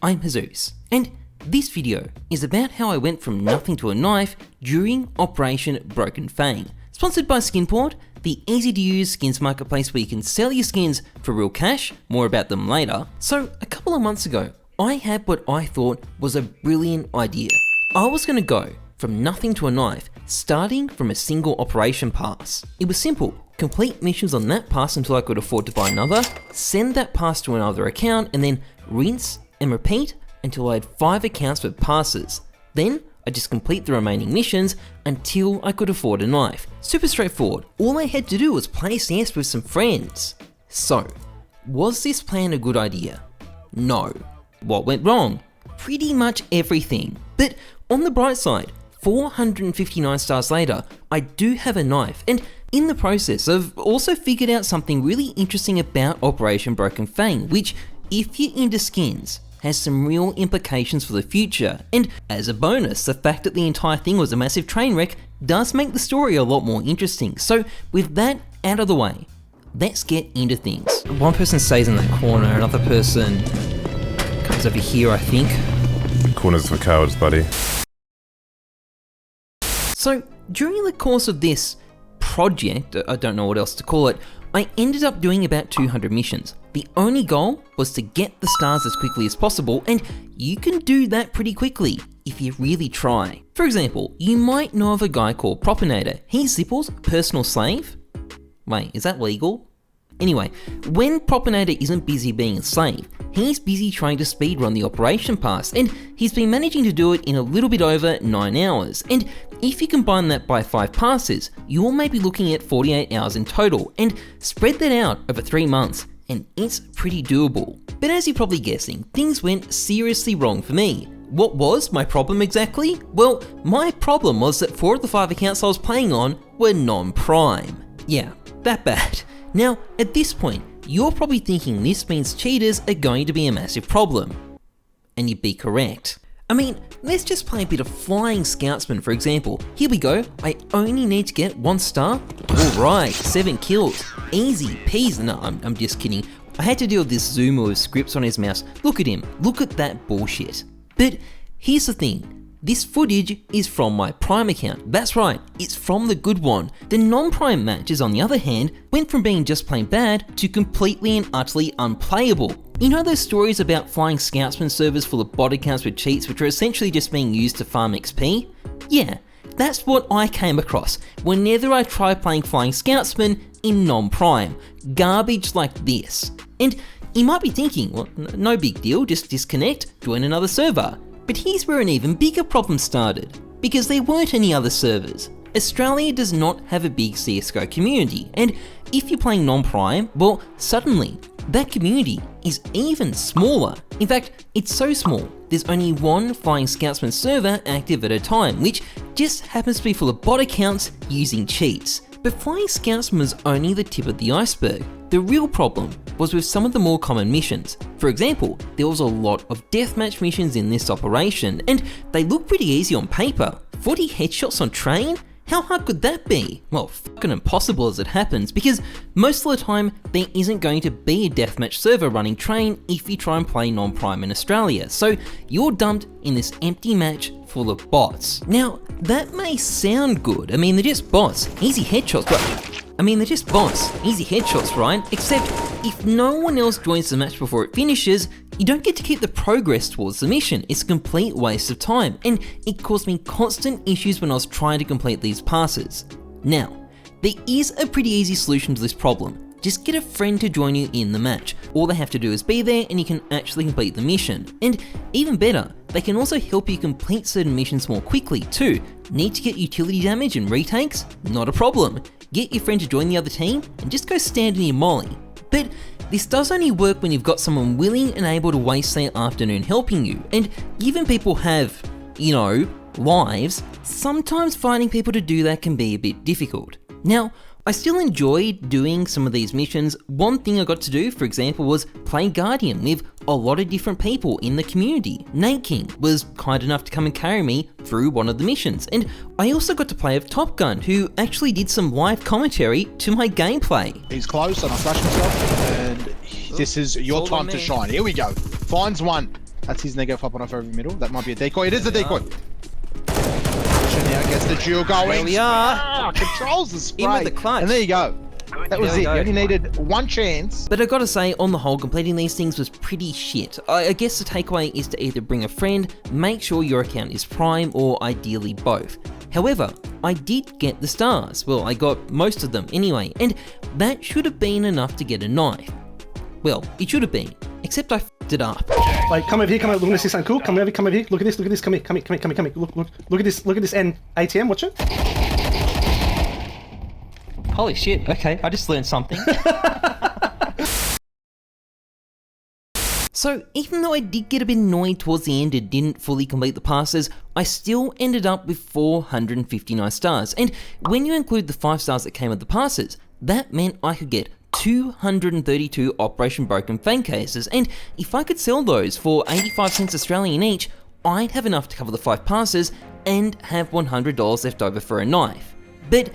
I'm Heyzeus, and this video is about how I went from nothing to a knife during Operation Broken Fang. Sponsored by Skinport, the easy to use skins marketplace where you can sell your skins for real cash, more about them later. So a couple of months ago, I had what I thought was a brilliant idea. I was going to go from nothing to a knife, starting from a single operation pass. It was simple. Complete missions on that pass until I could afford to buy another, send that pass to another account, and then rinse and repeat until I had 5 accounts with passes. Then I just complete the remaining missions until I could afford a knife. Super straightforward. All I had to do was play CS with some friends. So, was this plan a good idea? No. What went wrong? Pretty much everything. But on the bright side, 459 stars later, I do have a knife, and in the process, I've also figured out something really interesting about Operation Broken Fang, which, if you're into skins, has some real implications for the future. And as a bonus, the fact that the entire thing was a massive train wreck does make the story a lot more interesting. So with that out of the way, let's get into things. One person stays in that corner, another person comes over here, I think. Corners for cowards, buddy. So during the course of this project, I don't know what else to call it, I ended up doing about 200 missions. The only goal was to get the stars as quickly as possible, and you can do that pretty quickly if you really try. For example, you might know of a guy called Propinator. He's Zipple's personal slave. Wait, is that legal? Anyway, when Propinator isn't busy being a slave, he's busy trying to speedrun the operation pass, and he's been managing to do it in a little bit over 9 hours. And if you combine that by 5 passes, you're maybe looking at 48 hours in total, and spread that out over 3 months, and it's pretty doable. But as you're probably guessing, things went seriously wrong for me. What was my problem exactly? Well, my problem was that 4 of the 5 accounts I was playing on were non-prime. Yeah, that bad. Now, at this point, you're probably thinking this means cheaters are going to be a massive problem. And you'd be correct. I mean, let's just play a bit of Flying Scoutsman, for example. Here we go, I only need to get 1 star. Alright, 7 kills. Easy peasy. No, I'm just kidding. I had to deal with this zoomer with scripts on his mouse. Look at him, look at that bullshit. But here's the thing. This footage is from my Prime account. That's right, it's from the good one. The non-Prime matches, on the other hand, went from being just plain bad to completely and utterly unplayable. You know those stories about Flying Scoutsman servers full of bot accounts with cheats which are essentially just being used to farm XP? Yeah, that's what I came across whenever I tried playing Flying Scoutsman in non-Prime. Garbage like this. And you might be thinking, well, no big deal, just disconnect, join another server. But here's where an even bigger problem started, because there weren't any other servers. Australia does not have a big CSGO community, and if you're playing non-prime, well, suddenly, that community is even smaller. In fact, it's so small, there's only 1 Flying Scoutsman server active at a time, which just happens to be full of bot accounts using cheats. But Flying Scoutsman was only the tip of the iceberg. The real problem was with some of the more common missions. For example, there was a lot of deathmatch missions in this operation, and they look pretty easy on paper. 40 headshots on train? How hard could that be? Well, fucking impossible as it happens, because most of the time, there isn't going to be a deathmatch server running train if you try and play non-prime in Australia, so you're dumped in this empty match full of bots. Now, that may sound good. I mean, they're just bots, easy headshots, right? Except, if no one else joins the match before it finishes, you don't get to keep the progress towards the mission. It's a complete waste of time, and it caused me constant issues when I was trying to complete these passes. Now, there is a pretty easy solution to this problem. Just get a friend to join you in the match. All they have to do is be there and you can actually complete the mission. And even better, they can also help you complete certain missions more quickly too. Need to get utility damage and retakes? Not a problem. Get your friend to join the other team and just go stand in your molly. But this does only work when you've got someone willing and able to waste their afternoon helping you. And given people have, lives, sometimes finding people to do that can be a bit difficult. Now, I still enjoyed doing some of these missions. One thing I got to do, for example, was play Guardian with a lot of different people in the community. Nate King was kind enough to come and carry me through one of the missions, and I also got to play with Top Gun, who actually did some live commentary to my gameplay. He's close, and I flash myself, and this is your time to shine. Here we go. Finds one. That's his nega popping off over the middle. That might be a decoy. It is a decoy. Now gets the duel going. There we are. Controls the spray. In with the clutch. And there you go. That was There we it. go. You only needed one chance. But I gotta say, on the whole, completing these things was pretty shit. I guess the takeaway is to either bring a friend, make sure your account is Prime, or ideally both. However, I did get the stars. Well, I got most of them anyway, and that should have been enough to get a knife. Well, it should have been, except I f***ed it up. Like, come over here, come over. We're gonna see something cool. Come over here. Look at this. Come here. Come here. Look at this. N ATM. Watch it. Holy shit, okay, I just learned something. So, even though I did get a bit annoyed towards the end and didn't fully complete the passes, I still ended up with 459 stars, and when you include the 5 stars that came with the passes, that meant I could get 232 Operation Broken Fang cases, and if I could sell those for 85 cents Australian each, I'd have enough to cover the 5 passes and have $100 left over for a knife. But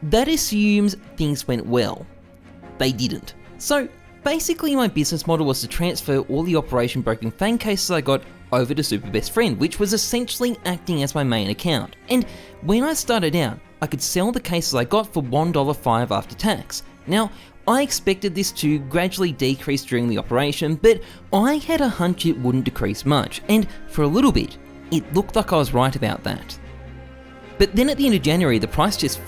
that assumes things went well. They didn't. So basically my business model was to transfer all the Operation Broken Fang cases I got over to Super Best Friend, which was essentially acting as my main account. And when I started out, I could sell the cases I got for $1.05 after tax. Now, I expected this to gradually decrease during the operation, but I had a hunch it wouldn't decrease much, and for a little bit, it looked like I was right about that. But then at the end of January, the price just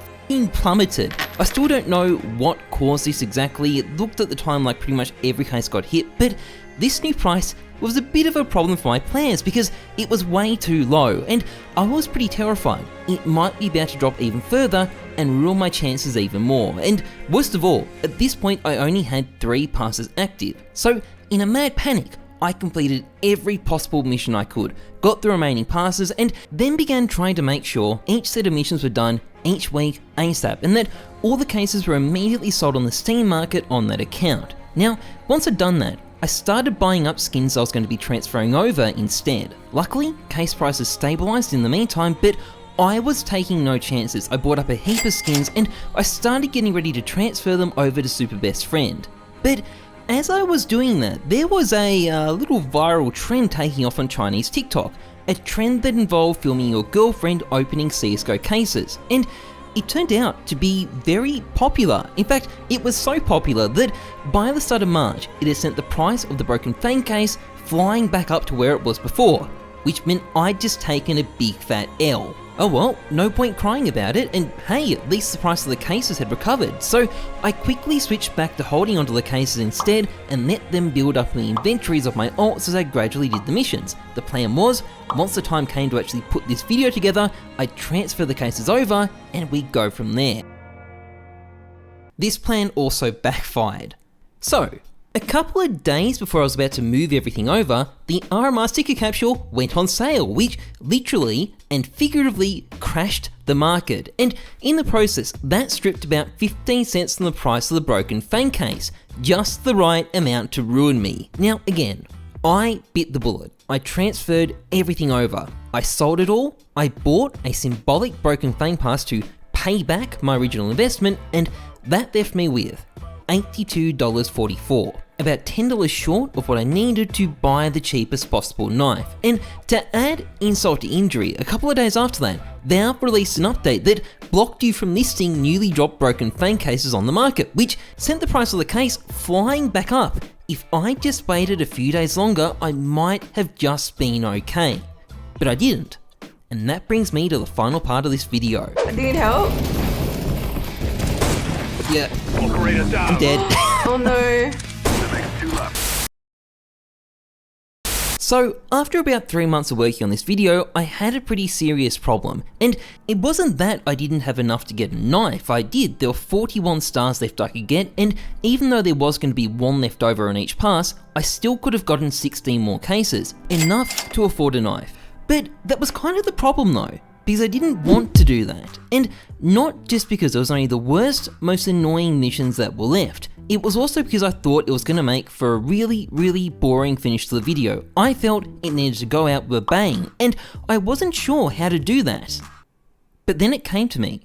plummeted. I still don't know what caused this exactly. It looked at the time like pretty much every case got hit, but this new price was a bit of a problem for my plans because it was way too low, and I was pretty terrified it might be about to drop even further and ruin my chances even more. And worst of all, at this point I only had 3 passes active, so in a mad panic I completed every possible mission I could, got the remaining passes, and then began trying to make sure each set of missions were done each week ASAP, and that all the cases were immediately sold on the Steam market on that account. Now, once I'd done that, I started buying up skins I was going to be transferring over instead. Luckily, case prices stabilized in the meantime, but I was taking no chances. I bought up a heap of skins and I started getting ready to transfer them over to Super Best Friend. But as I was doing that, there was a little viral trend taking off on Chinese TikTok, a trend that involved filming your girlfriend opening CSGO cases, and it turned out to be very popular. In fact, it was so popular that by the start of March, it had sent the price of the Broken Fang case flying back up to where it was before, which meant I'd just taken a big fat L. Oh well, no point crying about it, and hey, at least the price of the cases had recovered, so I quickly switched back to holding onto the cases instead and let them build up in the inventories of my alts as I gradually did the missions. The plan was, once the time came to actually put this video together, I'd transfer the cases over and we'd go from there. This plan also backfired. So, a couple of days before I was about to move everything over, the RMR sticker capsule went on sale, which literally and figuratively crashed the market, and in the process, that stripped about 15 cents from the price of the Broken Fang case, just the right amount to ruin me. Now again, I bit the bullet. I transferred everything over. I sold it all, I bought a symbolic Broken Fang pass to pay back my original investment, and that left me with $82.44, about $10 short of what I needed to buy the cheapest possible knife. And to add insult to injury, a couple of days after that, Valve released an update that blocked you from listing newly dropped Broken Fang cases on the market, which sent the price of the case flying back up. If I just waited a few days longer, I might have just been okay. But I didn't. And that brings me to the final part of this video. Do you need help? Yeah, I'm dead. Oh no. So, after about 3 months of working on this video, I had a pretty serious problem. And it wasn't that I didn't have enough to get a knife, I did. There were 41 stars left I could get, and even though there was going to be 1 left over on each pass, I still could have gotten 16 more cases, enough to afford a knife. But that was kind of the problem though, because I didn't want to do that. And not just because it was only the worst, most annoying missions that were left. It was also because I thought it was going to make for a really, really boring finish to the video. I felt it needed to go out with a bang, and I wasn't sure how to do that. But then it came to me.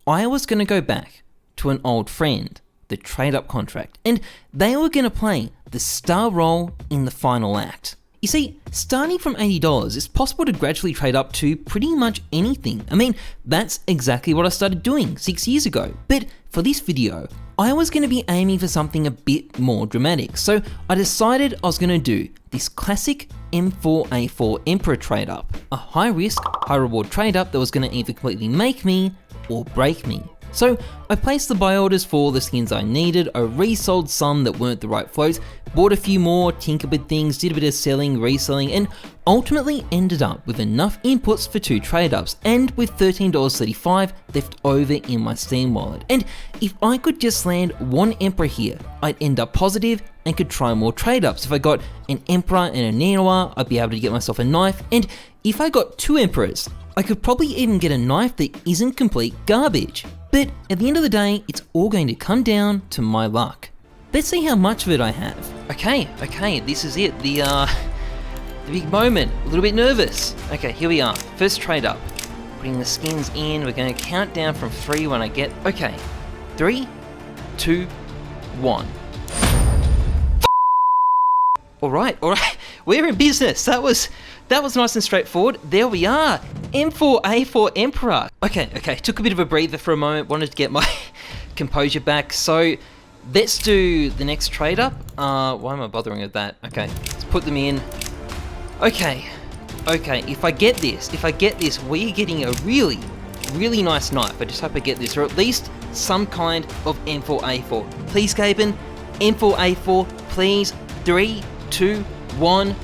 I was going to go back to an old friend, the trade-up contract, and they were going to play the star role in the final act. You see, starting from $80, it's possible to gradually trade up to pretty much anything. I mean, that's exactly what I started doing 6 years ago. But for this video, I was going to be aiming for something a bit more dramatic. So I decided I was going to do this classic M4A4 Emperor trade up. A high risk, high reward trade up that was going to either completely make me or break me. So I placed the buy orders for the skins I needed, I resold some that weren't the right floats, bought a few more, tinkered with things, did a bit of selling, reselling, and ultimately ended up with enough inputs for 2 trade ups and with $13.35 left over in my Steam wallet. And if I could just land one Emperor here, I'd end up positive and could try more trade ups. If I got an Emperor and a Nanoa, I'd be able to get myself a knife, and if I got 2 Emperors, I could probably even get a knife that isn't complete garbage. But at the end of the day, it's all going to come down to my luck. Let's see how much of it I have. Okay, this is it, the big moment. A little bit nervous. Okay, here we are, first trade up. Putting the skins in, we're gonna count down from 3 when I get, okay. 3, 2, 1. All right, we're in business. That was nice and straightforward. There we are, M4A4 Emperor. Okay, took a bit of a breather for a moment, wanted to get my composure back. So let's do the next trade up. Why am I bothering with that? Okay, let's put them in. Okay, if I get this, we're getting a really nice knife. I just hope I get this, or at least some kind of M4A4. Please, Gaben, M4A4, please. 3, 2, 1.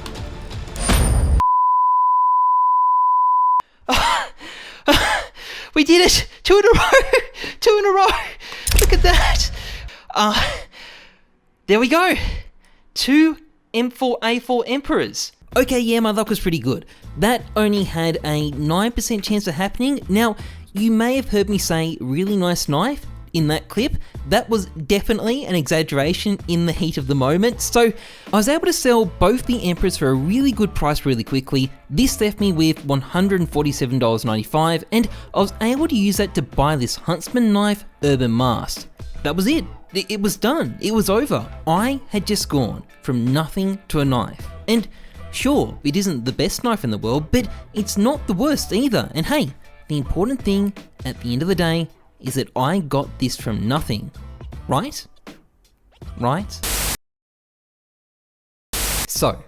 We did it! 2 in a row! 2 in a row! Look at that! There we go! 2 M4A4 Emperors. Okay, yeah, my luck was pretty good. That only had a 9% chance of happening. Now, you may have heard me say really nice knife in that clip. That was definitely an exaggeration in the heat of the moment. So I was able to sell both the Emperors for a really good price really quickly. This left me with $147.95, and I was able to use that to buy this Huntsman knife Urban Mast. That was it. It was done. It was over. I had just gone from nothing to a knife. And sure, it isn't the best knife in the world, but it's not the worst either. And hey, the important thing at the end of the day is that I got this from nothing, right? So,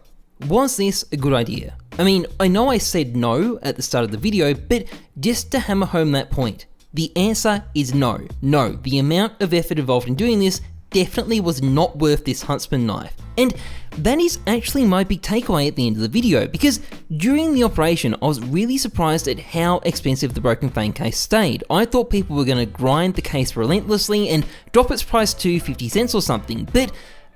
was this a good idea? I mean, I know I said no at the start of the video, but just to hammer home that point, the answer is no. No, the amount of effort involved in doing this definitely was not worth this Huntsman knife. And that is actually my big takeaway at the end of the video, because during the operation I was really surprised at how expensive the broken Fang case stayed. I thought people were going to grind the case relentlessly and drop its price to 50 cents or something, but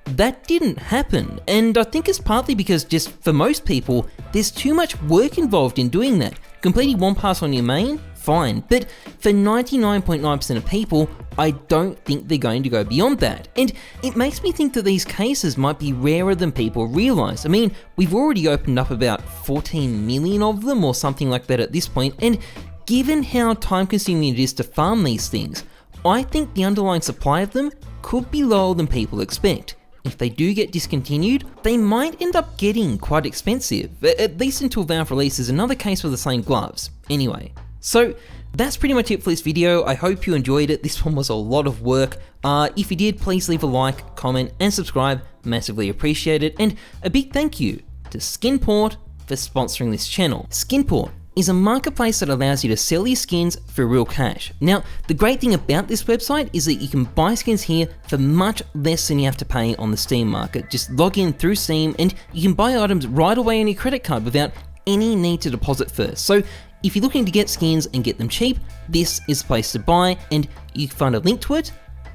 that didn't happen. And I think it's partly because just for most people, there's too much work involved in doing that. Completing one pass on your main, fine, but for 99.9% of people, I don't think they're going to go beyond that. And it makes me think that these cases might be rarer than people realise. I mean, we've already opened up about 14 million of them or something like that at this point, and given how time consuming it is to farm these things, I think the underlying supply of them could be lower than people expect. If they do get discontinued, they might end up getting quite expensive, at least until Valve releases another case with the same gloves. Anyway, so that's pretty much it for this video. I hope you enjoyed it. This one was a lot of work. If you did, please leave a like, comment, and subscribe. Massively appreciate it. And a big thank you to Skinport for sponsoring this channel. Skinport is a marketplace that allows you to sell your skins for real cash. Now, the great thing about this website is that you can buy skins here for much less than you have to pay on the Steam market. Just log in through Steam and you can buy items right away on your credit card without any need to deposit first. So if you're looking to get skins and get them cheap, this is the place to buy, and you can find a link to it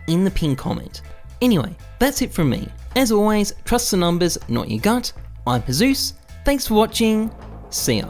in the pinned comment. Anyway, that's it from me. As always, trust the numbers, not your gut. I'm Heyzeus. Thanks for watching. See ya.